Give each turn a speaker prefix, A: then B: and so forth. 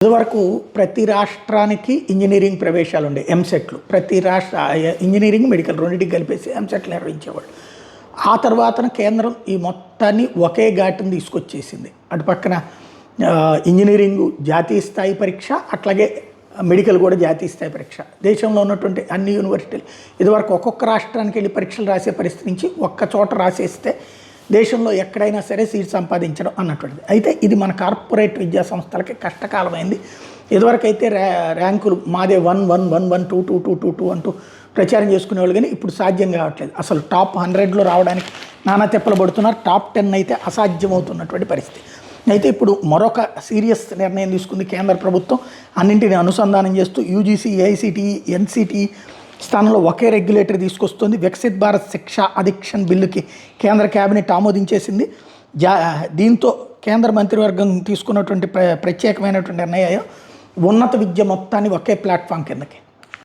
A: ఇదివరకు ప్రతి రాష్ట్రానికి ఇంజనీరింగ్ ప్రవేశాలు ఉండే ఎంసెట్లు ప్రతి రాష్ట్ర ఇంజనీరింగ్ మెడికల్ రెండింటికి కలిపేసి ఎంసెట్లు నిర్వహించేవాళ్ళు. ఆ తర్వాతన కేంద్రం ఈ మొత్తాన్ని ఒకే ఘాటును తీసుకొచ్చేసింది. అటు పక్కన ఇంజనీరింగు జాతీయ స్థాయి పరీక్ష, అట్లాగే మెడికల్ కూడా జాతీయ స్థాయి పరీక్ష. దేశంలో ఉన్నటువంటి అన్ని యూనివర్సిటీలు ఇదివరకు ఒక్కొక్క రాష్ట్రానికి వెళ్ళి పరీక్షలు రాసే పరిస్థితి నుంచి ఒక్క చోట రాసేస్తే దేశంలో ఎక్కడైనా సరే సీట్ సంపాదించడం అన్నటువంటిది. అయితే ఇది మన కార్పొరేట్ విద్యా సంస్థలకి కష్టకాలమైంది. ఇదివరకు అయితే ర్యాంకులు మాదే 1-1-1-1 2-2-2-2 అంటూ ప్రచారం చేసుకునేవాళ్ళు, కానీ ఇప్పుడు సాధ్యం కావట్లేదు. అసలు టాప్ 100లో రావడానికి నానా తెప్పలు పడుతున్నారు. టాప్ 10 అయితే అసాధ్యమవుతున్నటువంటి పరిస్థితి. అయితే ఇప్పుడు మరొక సీరియస్ నిర్ణయం తీసుకుంది కేంద్ర ప్రభుత్వం. అన్నింటినీ అనుసంధానం చేస్తూ యూజీసీ, ఏఐసిటిఈ, ఎన్సిటిఈ స్థానంలో ఒకే రెగ్యులేటర్ తీసుకొస్తుంది. వికసిత్ భారత్ శిక్షా అధిక్షణ్ బిల్లుకి కేంద్ర కేబినెట్ ఆమోదించేసింది. దీంతో కేంద్ర మంత్రివర్గం తీసుకున్నటువంటి ప్రత్యేకమైనటువంటి నిర్ణయం ఉన్నత విద్య మొత్తాన్ని ఒకే ప్లాట్ఫామ్ కిందకి